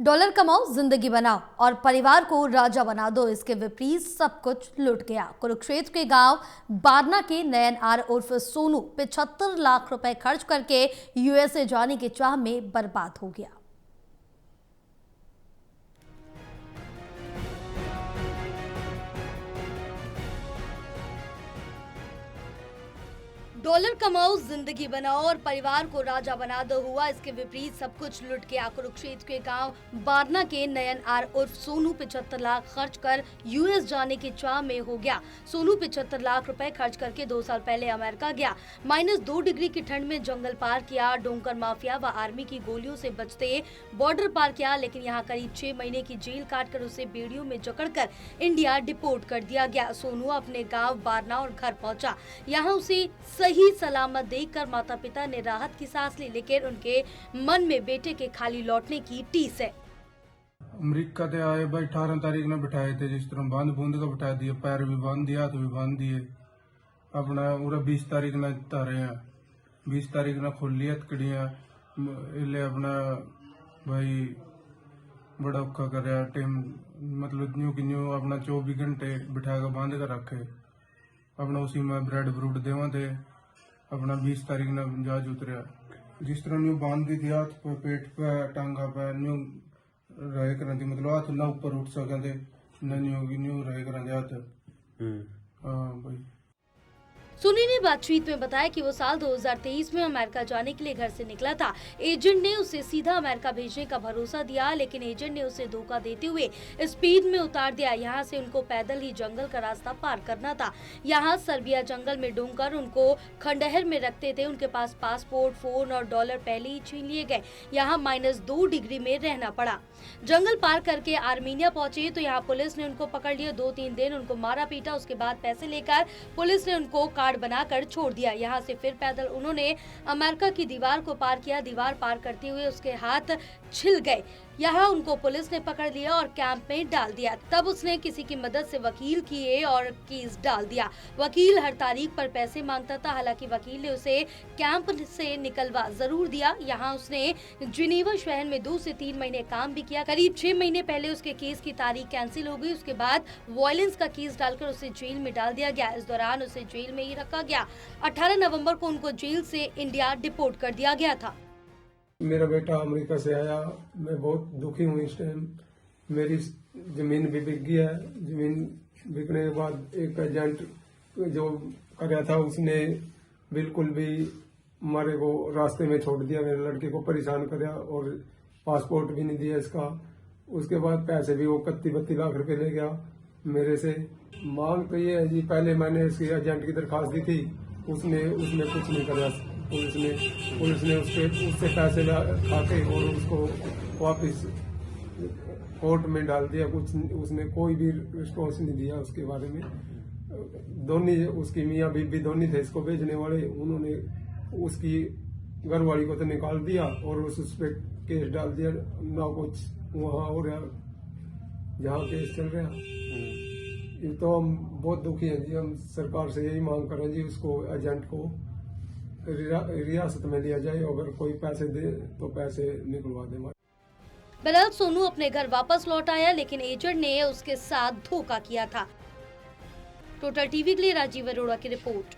Dollar कमाओ, जिंदगी बनाओ और परिवार को राजा बना दो, इसके विपरीत सब कुछ लुट गया। कुरुक्षेत्र के गांव बारना के नयन आर उर्फ सोनू 75 लाख रुपए खर्च करके यूएसए जाने की चाह में बर्बाद हो गया। डॉलर कमाओ, जिंदगी बनाओ और परिवार को राजा बना दो हुआ, इसके विपरीत सब कुछ लुट गया। कुरुक्षेत्र के गांव बारना के नयन आर उर्फ सोनू 75 लाख खर्च कर यूएस जाने की चाह में हो गया। सोनू 75 लाख रुपए खर्च करके 2 साल पहले अमेरिका गया। -2 डिग्री की ठंड में जंगल पार किया, डोंकर माफिया व आर्मी की गोलियों से बचते बॉर्डर पार किया, लेकिन यहाँ करीब 6 महीने की जेल काटकर उसे बेड़ियों में जकड़कर इंडिया डिपोर्ट कर दिया गया। सोनू अपने गाँव बारना और घर पहुंचा। यहाँ उसे ही सलामत देखकर माता पिता ने राहत की सांस ली, लेकिन उनके मन में बेटे के खाली लौटने की टीस है। अमेरिका से आए भाई 18 तारीख ने बिठाए थे, जिस तरह बांध बूंद का बिठा दिए, पैर भी बांध दिया, हाथ भी बांध दिए। अपना पूरा 20 तारीख न तारे हैं, 20 तारीख न खोल लिया तकड़िया इले अपना भाई बड़ा औखा कर रहा टाइम, मतलब न्यू की न्यू अपना 24 घंटे बिठा कर बांध कर रखे। अपना उसी में ब्रेड ब्रूड देवा थे। अपना 20 तारीख न जहाज उतरिया, जिस तरह न्यू बांध दी थी हाथ पे, पेट पे, टांगा पे न्यू रहे करा थी, मतलब हाथ ना ऊपर उठ सके न्यू रहे करा हाथ। हाँ भाई। सोनी ने बातचीत में बताया कि वो साल 2023 में अमेरिका जाने के लिए घर से निकला था। एजेंट ने उसे सीधा अमेरिका भेजने का भरोसा दिया, लेकिन एजेंट ने उसे धोखा देते हुए स्पीड में उतार दिया। यहाँ से उनको पैदल ही जंगल का रास्ता पार करना था। यहाँ सर्बिया जंगल में ढूंढकर उनको खंडहर में रखते थे। उनके पास पासपोर्ट, फोन और डॉलर पहले ही छीन लिए गए। यहाँ -2 डिग्री में रहना पड़ा। जंगल पार करके आर्मीनिया पहुंचे तो यहाँ पुलिस ने उनको पकड़ लिया। 2-3 दिन उनको मारा पीटा, उसके बाद पैसे लेकर पुलिस ने उनको कार्ड बनाकर छोड़ दिया। यहाँ से फिर पैदल उन्होंने अमेरिका की दीवार को पार किया। दीवार पार करते हुए उसके हाथ छिल गए। यहाँ उनको पुलिस ने पकड़ लिया और कैंप में डाल दिया। तब उसने किसी की मदद से वकील किए और केस डाल दिया। वकील हर तारीख पर पैसे मांगता था, हालांकि वकील ने उसे कैंप से निकलवा जरूर दिया। यहाँ उसने जिनेवा शहर में 2 से 3 महीने काम भी किया। करीब 6 महीने पहले उसके केस की तारीख कैंसिल हो गई। उसके बाद वायलेंस का केस डालकर उसे जेल में डाल दिया गया। इस दौरान उसे जेल में ही रखा गया। 18 नवंबर को उनको जेल से इंडिया डिपोर्ट कर दिया गया था। मेरा बेटा अमेरिका से आया, मैं बहुत दुखी हूँ इस टाइम। मेरी जमीन भी बिक गई है। जमीन बिकने के बाद एक एजेंट जो कर रहा था उसने बिल्कुल भी हमारे को रास्ते में छोड़ दिया, मेरे लड़के को परेशान कर दिया और पासपोर्ट भी नहीं दिया इसका। उसके बाद पैसे भी वो 31-32 लाख रुपए ले गया मेरे से। मांग तो ये है जी, पहले मैंने इसकी एजेंट की दरखास्त दी थी, उसने कुछ नहीं करा। पुलिस ने उससे पैसे खा के और उसको वापस कोर्ट में डाल दिया। कुछ उसने कोई भी रिस्पॉन्स नहीं दिया उसके बारे में। दोनों उसकी मियाँ बीबी दोनों थे इसको भेजने वाले, उन्होंने उसकी घरवाली को तो निकाल दिया और उस पर केस डाल दिया। ना कुछ वहाँ हो रहा जहाँ केस चल रहा। ये तो हम बहुत दुखी हैं जी। हम सरकार से यही मांग करें जी, उसको एजेंट को रियासत में लिया जाए। अगर कोई पैसे दे तो पैसे निकलवा दे। बहरहाल सोनू अपने घर वापस लौट आया, लेकिन एजेंट ने उसके साथ धोखा किया था। टोटल टीवी के लिए राजीव अरोड़ा की रिपोर्ट।